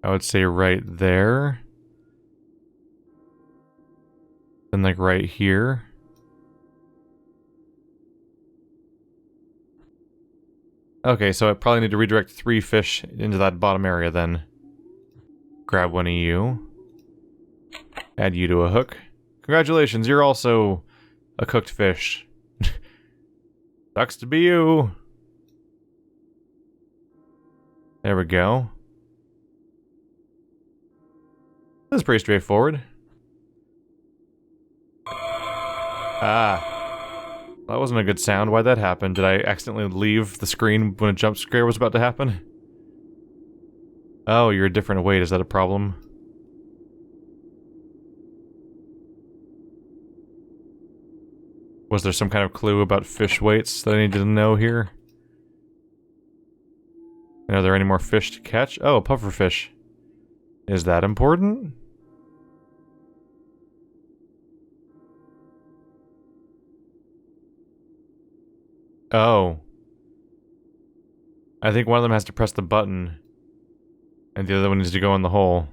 I would say right there. Then like right here. Okay, so I probably need to redirect 3 fish into that bottom area then. Grab one of you. Add you to a hook. Congratulations, you're also a cooked fish. Sucks to be you. There we go. This is pretty straightforward. Ah. That wasn't a good sound. Why'd that happen? Did I accidentally leave the screen when a jump scare was about to happen? Oh, you're a different weight. Is that a problem? Was there some kind of clue about fish weights that I needed to know here? And are there any more fish to catch? Oh, a pufferfish. Is that important? Oh. I think one of them has to press the button. And the other one needs to go in the hole.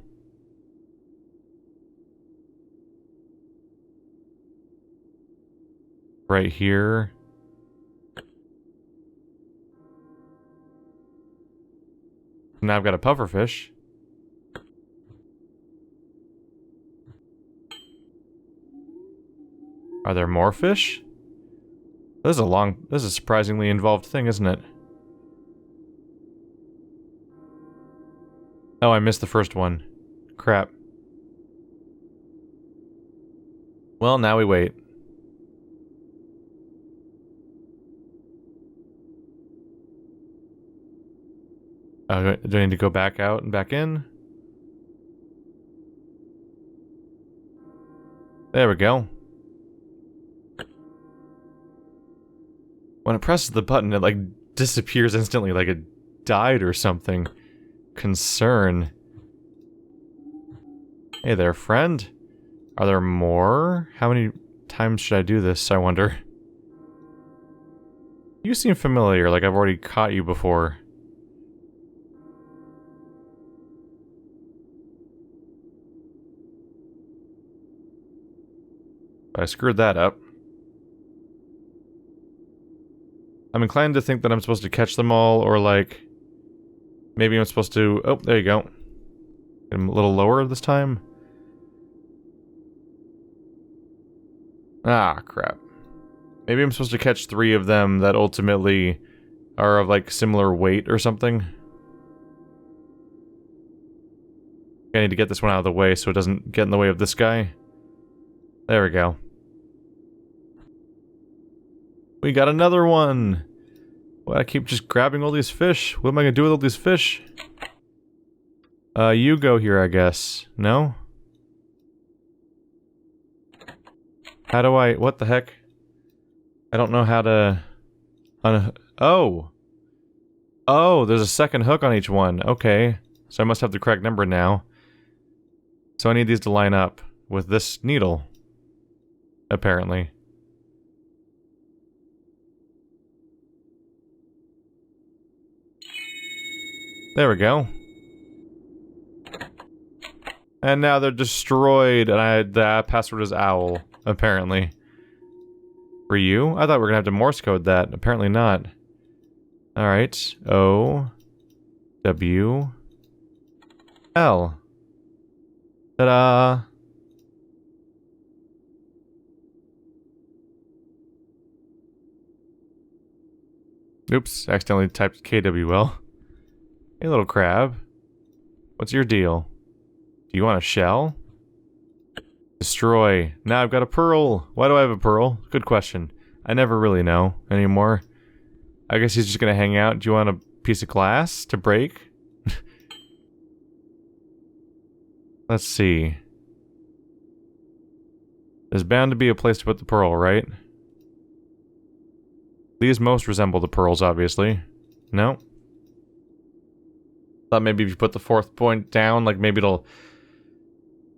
Right here. Now I've got a pufferfish. Are there more fish? This is a surprisingly involved thing, isn't it? Oh, I missed the first one. Crap. Well, now we wait. Oh, do I need to go back out and back in? There we go. When it presses the button, it like disappears instantly, like it died or something. Concern. Hey there, friend. Are there more? How many times should I do this, I wonder? You seem familiar, like I've already caught you before. I screwed that up. I'm inclined to think that I'm supposed to catch them all, or like... Maybe I'm supposed to... Oh, there you go. Get them a little lower this time. Ah, crap. Maybe I'm supposed to catch 3 of them that ultimately are of like similar weight or something. I need to get this one out of the way so it doesn't get in the way of this guy. There we go. We got another one! Well, I keep just grabbing all these fish. What am I gonna do with all these fish? You go here, I guess. No? How do I... What the heck? I don't know how to... Oh! Oh, there's a second hook on each one. Okay. So I must have the correct number now. So I need these to line up with this needle. Apparently. There we go. And now they're destroyed, and the password is owl, apparently. For you? I thought we were gonna have to Morse code that. Apparently not. Alright. O... W... L. Ta-da! Oops, accidentally typed KWL. Hey, little crab. What's your deal? Do you want a shell? Destroy. Now I've got a pearl. Why do I have a pearl? Good question. I never really know anymore. I guess he's just gonna hang out. Do you want a piece of glass to break? Let's see. There's bound to be a place to put the pearl, right? These most resemble the pearls, obviously. No? Thought maybe if you put the 4th point down, like maybe it'll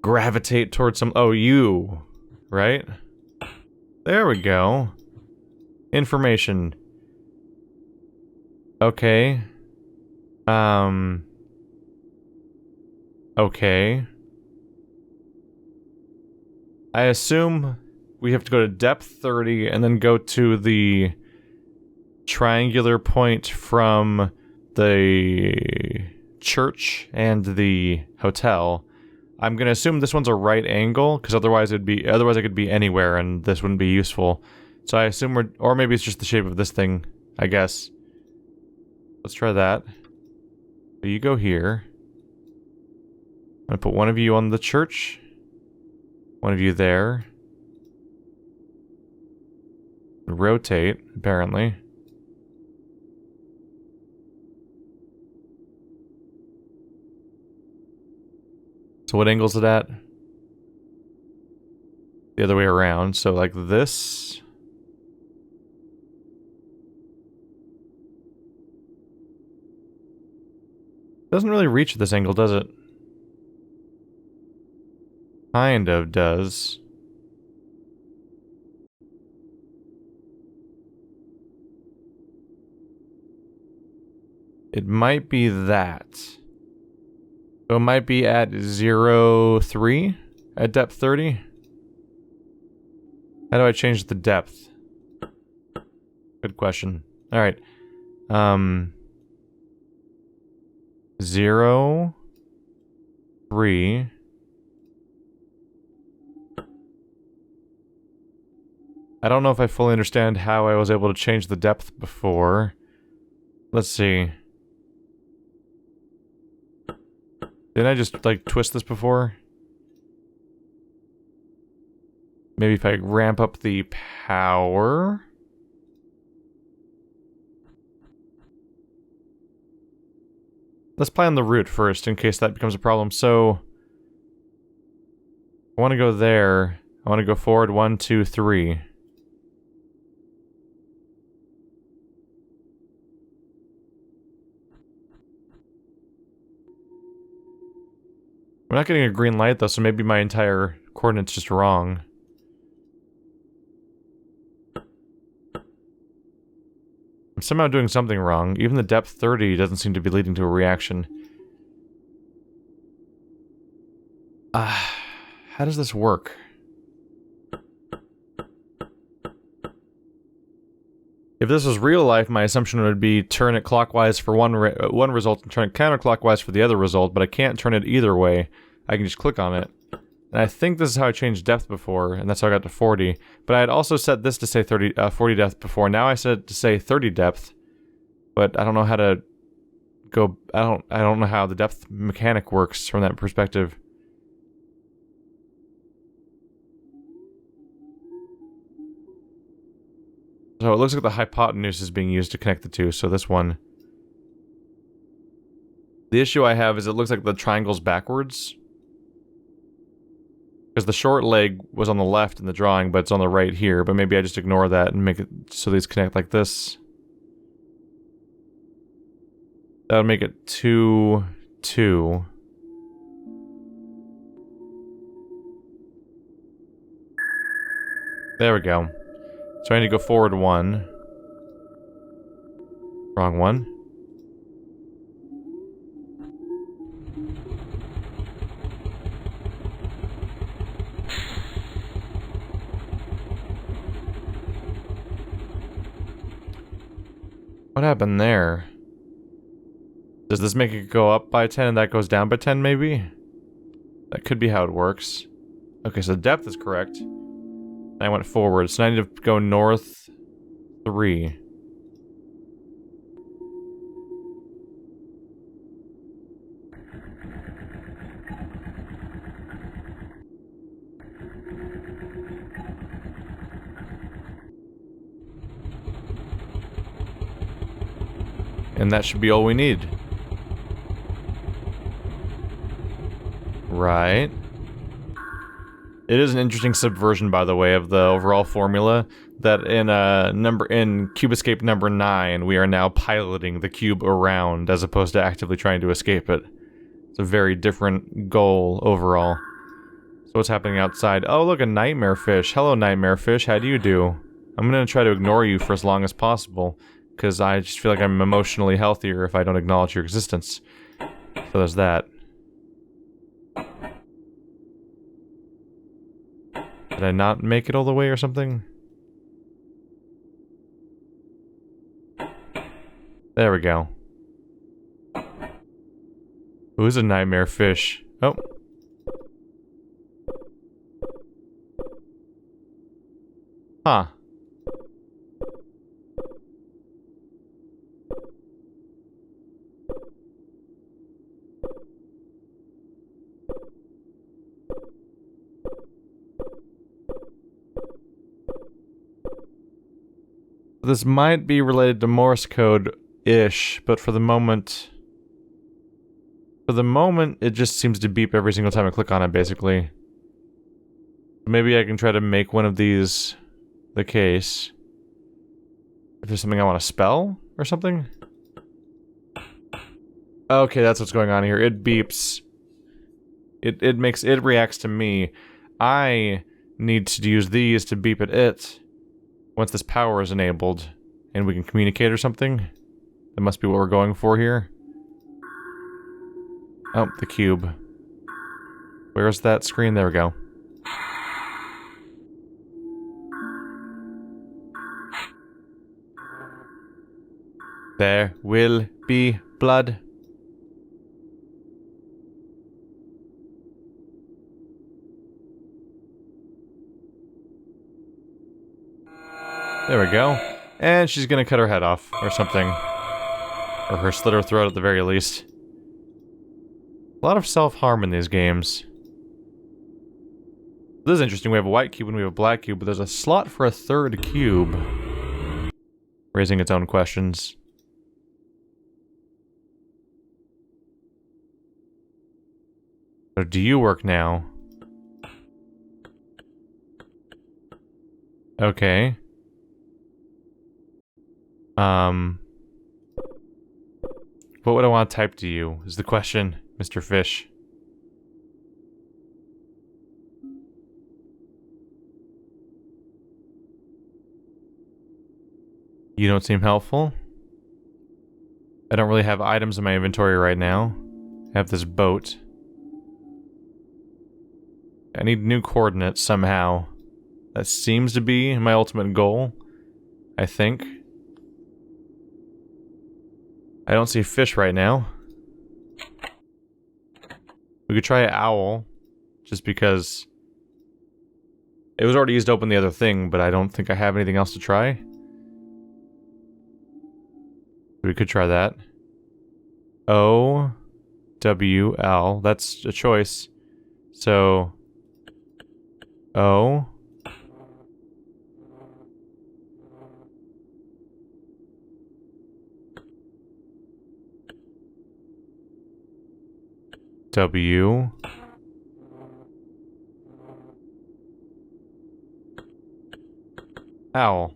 gravitate towards some... Oh, you. Right? There we go. Information. Okay. Okay. I assume we have to go to depth 30 and then go to the triangular point from the church and the hotel. I'm gonna assume this one's a right angle, because otherwise it could be anywhere and this wouldn't be useful. So I assume or maybe it's just the shape of this thing, I guess. Let's try that. So you go here. I'm gonna put one of you on the church. One of you there. Rotate, apparently. So what angle is it at? The other way around, so like this. Doesn't really reach at this angle, does it? Kind of does. It might be that. So it might be at 0.3 at depth 30. How do I change the depth? Good question. Alright. 0.3. I don't know if I fully understand how I was able to change the depth before. Let's see. Didn't I just, like, twist this before? Maybe if I ramp up the power? Let's play on the route first, in case that becomes a problem. So, I want to go there. I want to go forward 1, 2, 3. I'm not getting a green light though, so maybe my entire coordinate's just wrong. I'm somehow doing something wrong. Even the depth 30 doesn't seem to be leading to a reaction. How does this work? If this was real life, my assumption would be turn it clockwise for one result and turn it counterclockwise for the other result, but I can't turn it either way. I can just click on it. And I think this is how I changed depth before, and that's how I got to 40. But I had also set this to say 40 depth before. Now I set it to say 30 depth, but I don't know how to go. I don't know how the depth mechanic works from that perspective. So it looks like the hypotenuse is being used to connect the two, so this one. The issue I have is it looks like the triangle's backwards. Because the short leg was on the left in the drawing, but it's on the right here, but maybe I just ignore that and make it so these connect like this. That would make it 2, 2. There we go. So I need to go forward 1. Wrong one. What happened there? Does this make it go up by 10 and that goes down by 10 maybe? That could be how it works. Okay, so the depth is correct. I went forward, so I need to go north 3. And that should be all we need. Right. It is an interesting subversion, by the way, of the overall formula, that in Cube Escape number 9, we are now piloting the cube around, as opposed to actively trying to escape it. It's a very different goal, overall. So what's happening outside? Oh, look, a nightmare fish. Hello, nightmare fish. How do you do? I'm gonna try to ignore you for as long as possible, because I just feel like I'm emotionally healthier if I don't acknowledge your existence. So there's that. Did I not make it all the way or something? There we go. Who's a nightmare fish? Oh. Huh. This might be related to Morse code-ish, but for the moment, it just seems to beep every single time I click on it, basically. Maybe I can try to make one of these the case. If there's something I want to spell or something? Okay, that's what's going on here. It beeps. It reacts to me. I need to use these to beep at it. Once this power is enabled, and we can communicate or something. That must be what we're going for here. Oh, the cube. Where's that screen? There we go. There will be blood. There we go. And she's gonna cut her head off, or something. Or her slit her throat at the very least. A lot of self-harm in these games. This is interesting. We have a white cube and we have a black cube, but there's a slot for a third cube. Raising its own questions. So do you work now? Okay. What would I want to type to you, is the question, Mr. Fish. You don't seem helpful. I don't really have items in my inventory right now. I have this boat. I need new coordinates somehow. That seems to be my ultimate goal, I think. I don't see fish right now. We could try an owl, just because it was already used to open the other thing, but I don't think I have anything else to try. We could try that. O-W-L, that's a choice. So, O. W. Owl.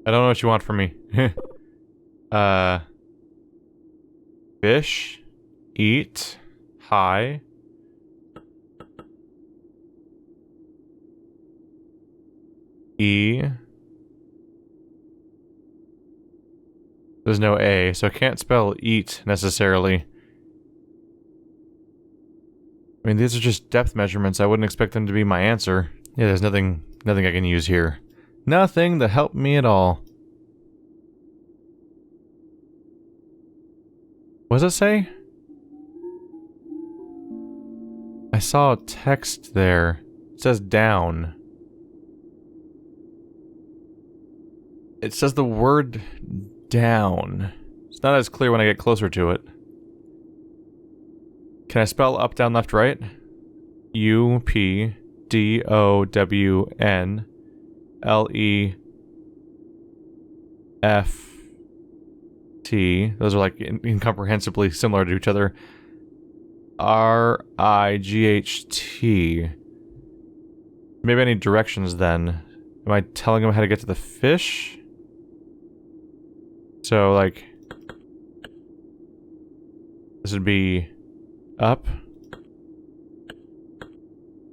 I don't know what you want from me. Fish. Eat. High. E. There's no A, so I can't spell eat necessarily. I mean, these are just depth measurements. I wouldn't expect them to be my answer. Yeah, there's nothing I can use here. Nothing to help me at all. What does it say? I saw a text there. It says down. It says the word down. It's not as clear when I get closer to it. Can I spell up, down, left, right? U-P-D-O-W-N-L-E-F-T. Those are like incomprehensibly similar to each other. R-I-G-H-T. Maybe I need directions then. Am I telling him how to get to the fish? So, like, this would be up.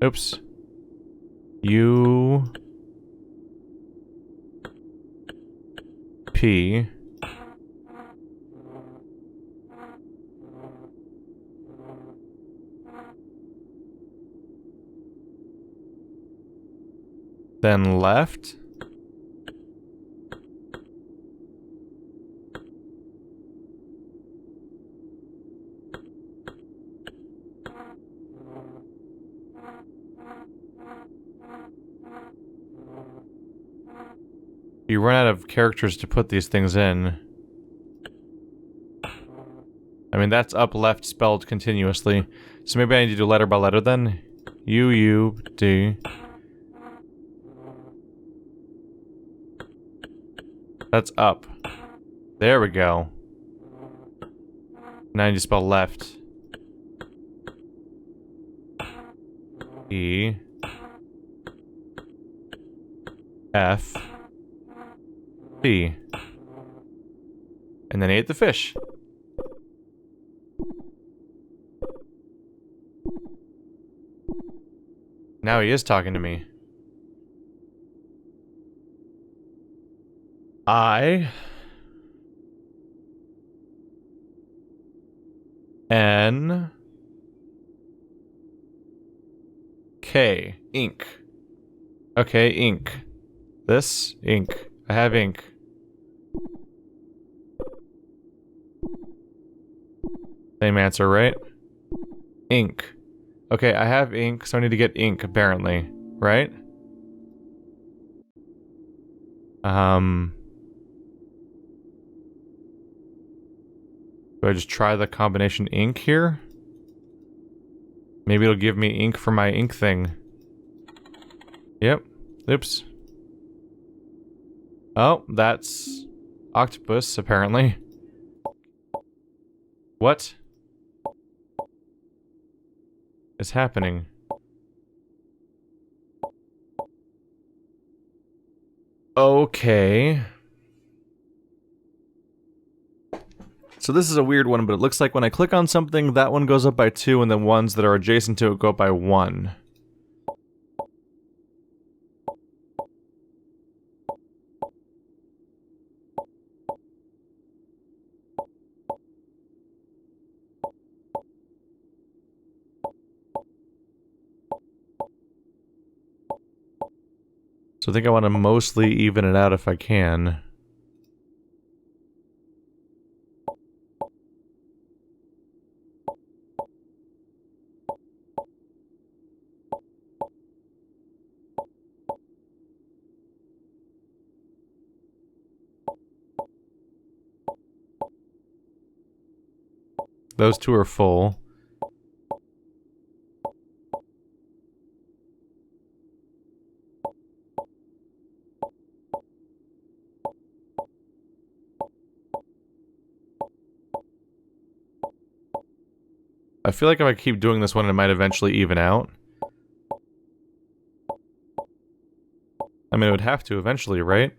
Oops. U P Then left. You run out of characters to put these things in. I mean, that's up left spelled continuously. So maybe I need to do letter by letter then. U, U, D. That's up. There we go. Now I need to spell left. E. F. C. And then he ate the fish. Now he is talking to me. I N K. Ink. Okay, ink. This? Ink. I have ink. Same answer, right? Ink. Okay, I have ink, so I need to get ink, apparently. Right? Do I just try the combination ink here? Maybe it'll give me ink for my ink thing. Yep. Oops. Oh, that's octopus, apparently. What is happening? Okay. So this is a weird one, but it looks like when I click on something, that one goes up by 2, and the ones that are adjacent to it go up by 1. So I think I want to mostly even it out if I can. Those two are full. I feel like if I keep doing this one, it might eventually even out. I mean, it would have to eventually, right?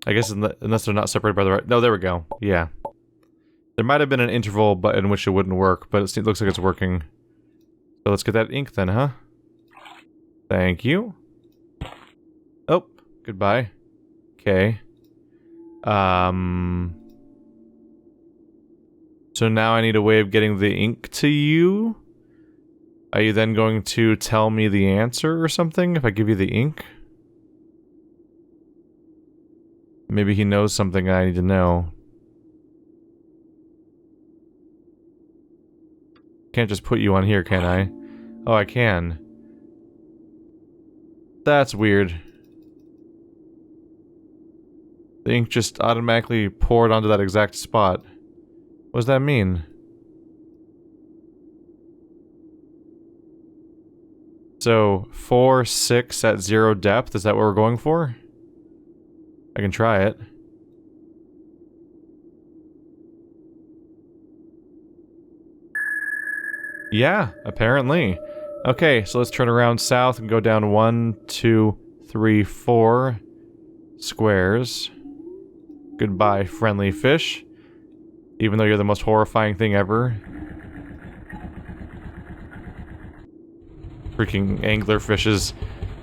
I guess unless they're not separated by the right... No, there we go. Yeah. There might have been an interval but in which it wouldn't work, but it looks like it's working. So let's get that ink then, huh? Thank you. Oh, goodbye. Okay. So now I need a way of getting the ink to you? Are you then going to tell me the answer or something if I give you the ink? Maybe he knows something I need to know. Can't just put you on here, can I? Oh, I can. That's weird. The ink just automatically poured onto that exact spot. What does that mean? So, 4, 6 at 0 depth, is that what we're going for? I can try it. Yeah, apparently. Okay, so let's turn around south and go down 1, 2, 3, 4 squares. Goodbye, friendly fish. Even though you're the most horrifying thing ever. Freaking angler fishes.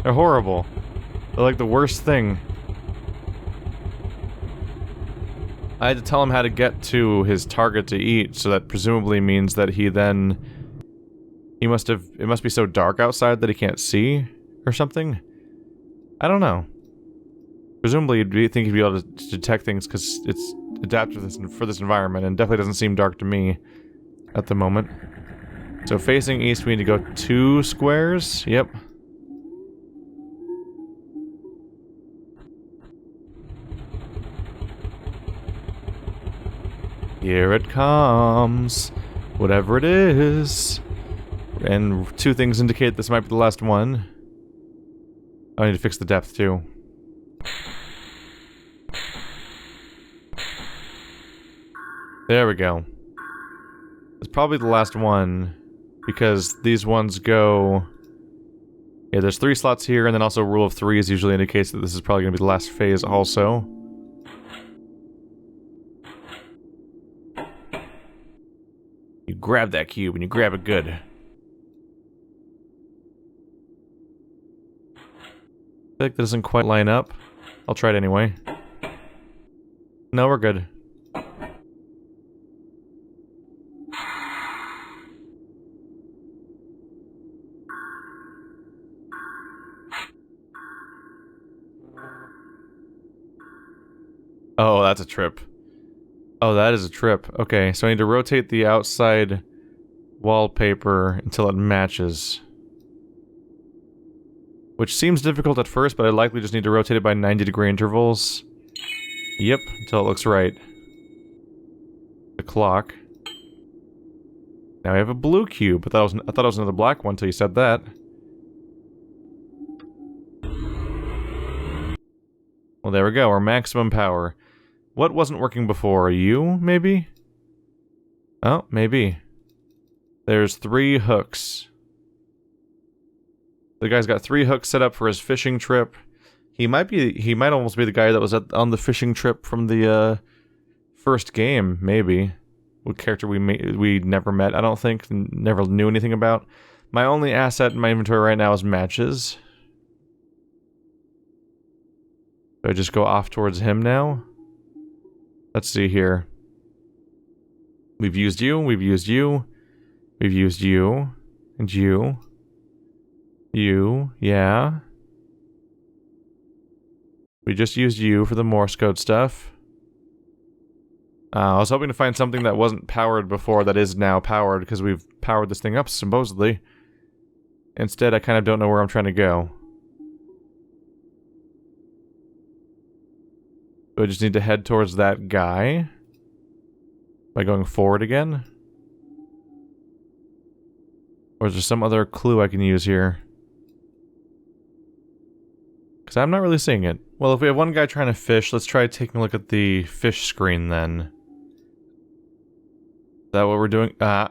They're horrible. They're like the worst thing. I had to tell him how to get to his target to eat, so that presumably means that he then... It must be so dark outside that he can't see. or something? I don't know. Presumably you'd think you'd be able to detect things because it's adapted for this environment, and definitely doesn't seem dark to me at the moment. So facing east, we need to go 2 squares. Yep. Here it comes. Whatever it is. And 2 things indicate this might be the last one. I need to fix the depth too. There we go. It's probably the last one, because these ones go... Yeah, there's 3 slots here, and then also rule of 3s usually indicates that this is probably going to be the last phase also. You grab that cube, and you grab it good. I feel like that doesn't quite line up. I'll try it anyway. No, we're good. Oh, that's a trip. Oh, that is a trip. Okay, so I need to rotate the outside wallpaper until it matches. Which seems difficult at first, but I likely just need to rotate it by 90-degree intervals. Yep, until it looks right. The clock. Now I have a blue cube, but I thought it was another black one until you said that. Well, there we go, our maximum power. What wasn't working before? You, maybe? Oh, maybe. There's 3 hooks. The guy's got 3 hooks set up for his fishing trip. He might almost be the guy that was on the fishing trip from the first game, maybe. What character we never met, I don't think, never knew anything about. My only asset in my inventory right now is matches. Do I just go off towards him now? Let's see here. We've used you, we've used you, we've used you, and you. You, yeah. We just used you for the Morse code stuff. I was hoping to find something that wasn't powered before that is now powered, because we've powered this thing up, supposedly. Instead, I kind of don't know where I'm trying to go. Do I just need to head towards that guy? By going forward again? Or is there some other clue I can use here? Because I'm not really seeing it. Well, if we have one guy trying to fish, let's try taking a look at the fish screen then. Is that what we're doing? That's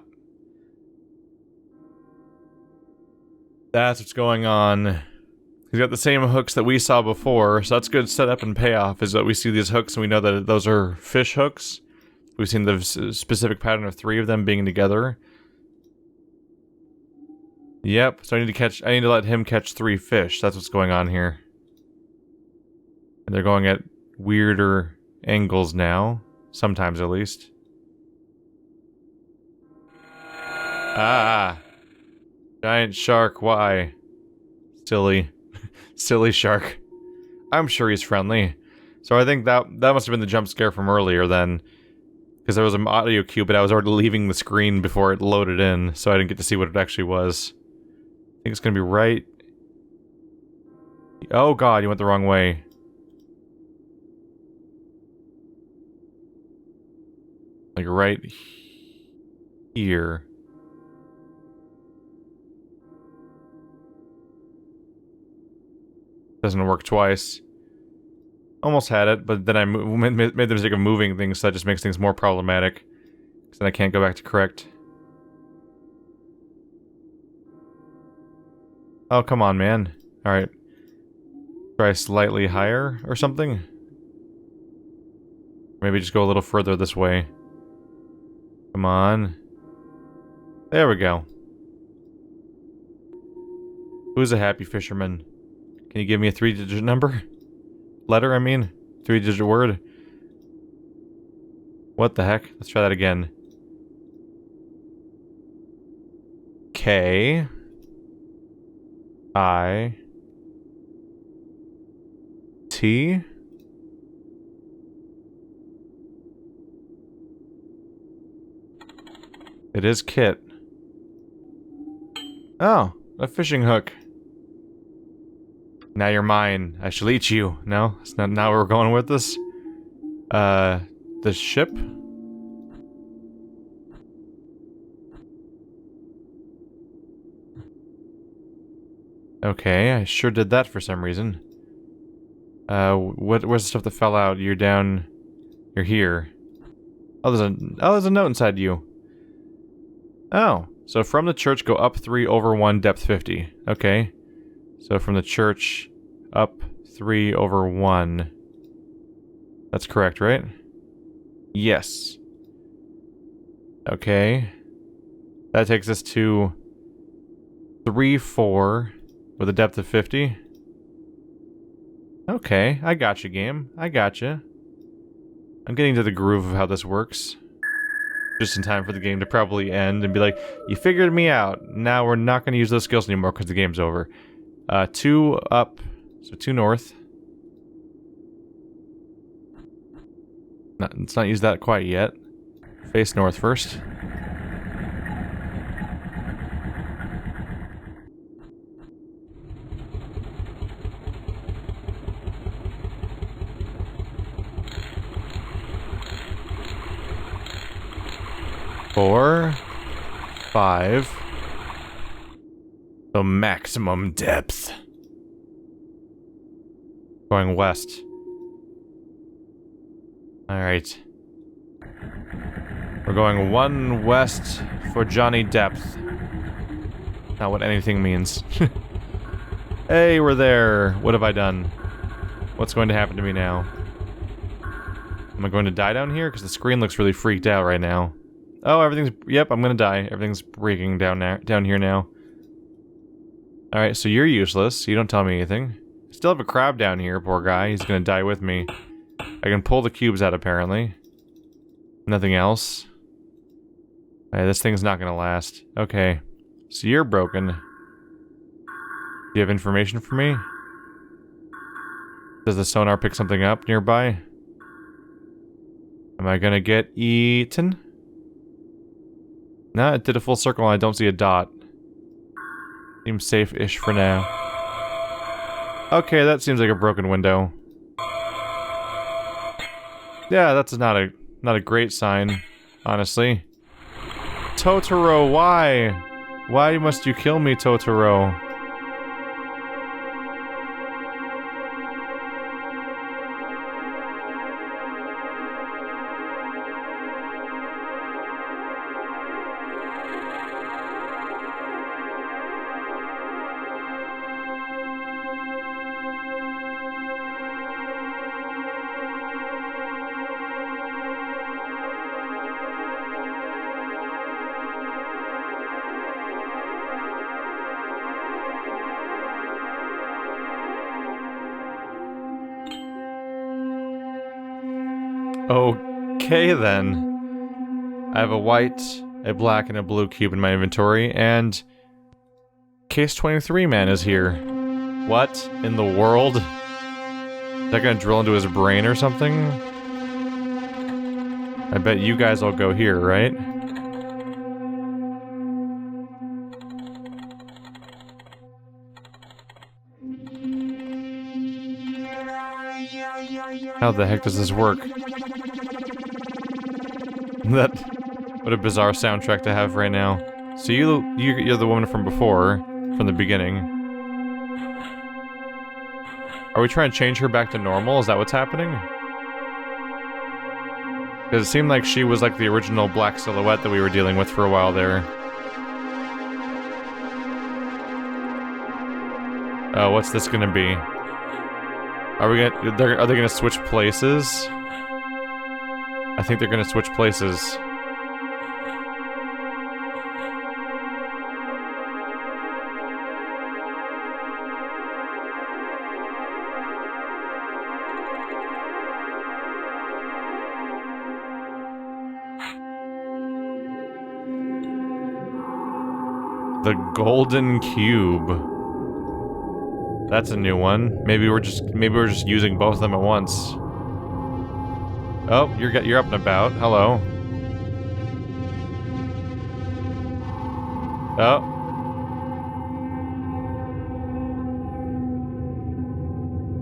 what's going on. He's got the same hooks that we saw before, so that's good setup and payoff, is that we see these hooks and we know that those are fish hooks. We've seen the specific pattern of 3 of them being together. Yep, so I need to let him catch 3 fish. That's what's going on here. And they're going at weirder angles now. Sometimes, at least. Ah! Giant shark, why? Silly. Silly shark. I'm sure he's friendly. So I think that must have been the jump scare from earlier then. Because there was an audio cue, but I was already leaving the screen before it loaded in, so I didn't get to see what it actually was. I think it's gonna be right... Oh god, you went the wrong way. Like right here. Doesn't work twice. Almost had it, but then I made the mistake of moving things, so that just makes things more problematic. Because then I can't go back to correct. Oh, come on, man. Alright. Try slightly higher or something? Maybe just go a little further this way. Come on. There we go. Who's a happy fisherman? Can you give me a 3-digit number? Letter, I mean? 3-digit word? What the heck? Let's try that again. K I T? It is Kit. Oh, a fishing hook. Now you're mine. I shall eat you. No? It's not where we're going with this? The ship? Okay, I sure did that for some reason. Where's the stuff that fell out? You're down... You're here. Oh, there's a note inside you. Oh, so from the church, go up 3 over 1, depth 50. Okay. So from the church, up 3 over 1. That's correct, right? Yes. Okay. That takes us to 3, 4 with a depth of 50. Okay, I got you, game. I got you. I'm getting to the groove of how this works. Just in time for the game to probably end and be like, you figured me out. Now we're not going to use those skills anymore because the game's over. 2 up, so 2 north. Let's not use that quite yet. Face north first. Four, 5. So maximum depth. Going west. Alright. We're going 1 west for Johnny Depth. Not what anything means. Hey, we're there. What have I done? What's going to happen to me now? Am I going to die down here? Because the screen looks really freaked out right now. Oh, everything's... Yep, I'm gonna die. Everything's breaking down here now. Alright, so you're useless. You don't tell me anything. Still have a crab down here, poor guy. He's gonna die with me. I can pull the cubes out, apparently. Nothing else. Alright, this thing's not gonna last. Okay. So you're broken. Do you have information for me? Does the sonar pick something up nearby? Am I gonna get eaten? No, it did a full circle and I don't see a dot. Seems safe-ish for now. Okay, that seems like a broken window. Yeah, that's not a great sign, honestly. Totoro, why? Why must you kill me, Totoro? Okay, then. I have a white, a black, and a blue cube in my inventory, and... Case 23 man is here. What in the world? Is that gonna drill into his brain or something? I bet you guys all go here, right? How the heck does this work? What a bizarre soundtrack to have right now. So you're the woman from before, from the beginning. Are we trying to change her back to normal? Is that what's happening? Because it seemed like she was like the original black silhouette that we were dealing with for a while there. Oh, what's this gonna be? Are they gonna switch places? I think they're gonna switch places. The golden cube. That's a new one. Maybe we're just using both of them at once. Oh, you're up and about. Hello. Oh.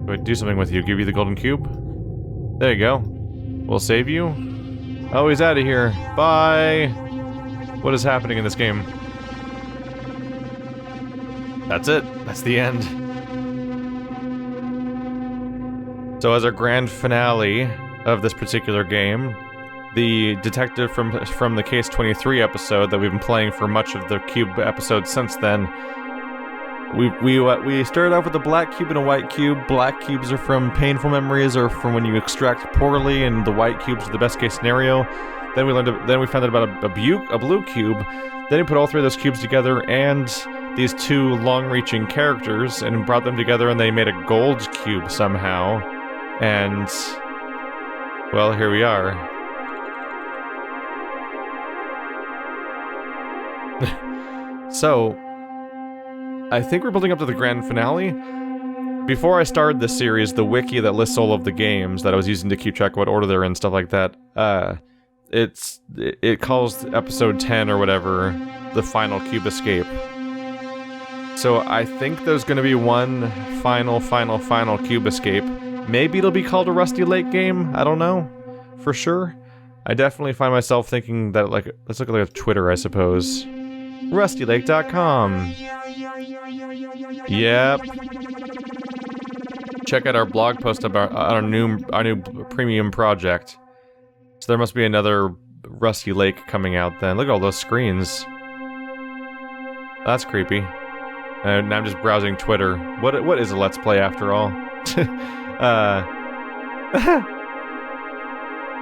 Do I do something with you? Give you the golden cube? There you go. We'll save you. Oh, he's out of here. Bye. What is happening in this game? That's it. That's the end. So as our grand finale of this particular game, the detective from the Case 23 episode that we've been playing for much of the cube episodes since then, we started off with a black cube and a white cube. Black cubes are from painful memories or from when you extract poorly, and the white cubes are the best case scenario. Then we found out about a blue cube. Then we put all three of those cubes together and these two long-reaching characters and brought them together, and they made a gold cube somehow. And well, here we are. So I think we're building up to the grand finale. Before I started this series, the wiki that lists all of the games that I was using to keep track of what order they're in, stuff like that, it calls episode 10 or whatever the final cube escape. So I think there's going to be one final cube escape. Maybe it'll be called a Rusty Lake game. I don't know for sure. I definitely find myself thinking that, like, let's look at like Twitter, I suppose. RustyLake.com. Yep. Check out our blog post about our new premium project. So there must be another Rusty Lake coming out then. Look at all those screens. That's creepy. And now I'm just browsing Twitter. What is a Let's Play after all?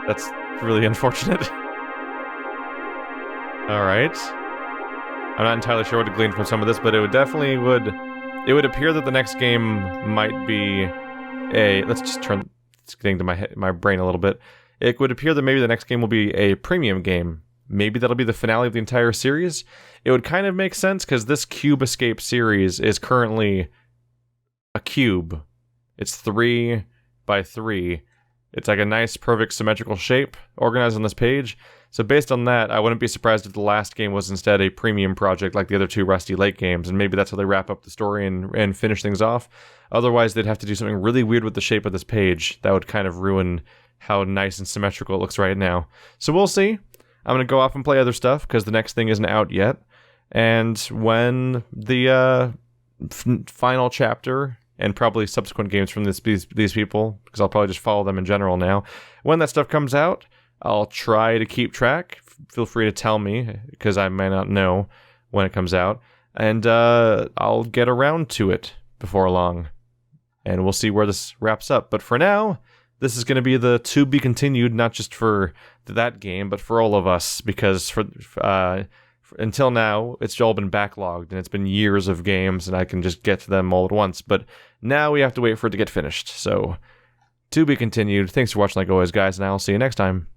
That's really unfortunate. Let's I'm not entirely sure what to glean from some of this, but it would definitely it would appear that the next game might be a, let's just turn, it's getting to my brain a little bit. It would appear that maybe the next game will be a premium game. Maybe that'll be the finale of the entire series. It would kind of make sense because this Cube Escape series is currently a cube. It's 3 by 3. It's like a nice, perfect, symmetrical shape organized on this page. So based on that, I wouldn't be surprised if the last game was instead a premium project like the other two Rusty Lake games, and maybe that's how they wrap up the story and finish things off. Otherwise, they'd have to do something really weird with the shape of this page that would kind of ruin how nice and symmetrical it looks right now. So we'll see. I'm going to go off and play other stuff because the next thing isn't out yet. And when the final chapter and probably subsequent games from these people, because I'll probably just follow them in general now, when that stuff comes out, I'll try to keep track. Feel free to tell me, because I may not know when it comes out. And I'll get around to it before long. And we'll see where this wraps up. But for now, this is going to be the to be continued, not just for that game, but for all of us. Because until now, it's all been backlogged, and it's been years of games, and I can just get to them all at once. But now we have to wait for it to get finished. So, to be continued. Thanks for watching like always, guys, and I'll see you next time.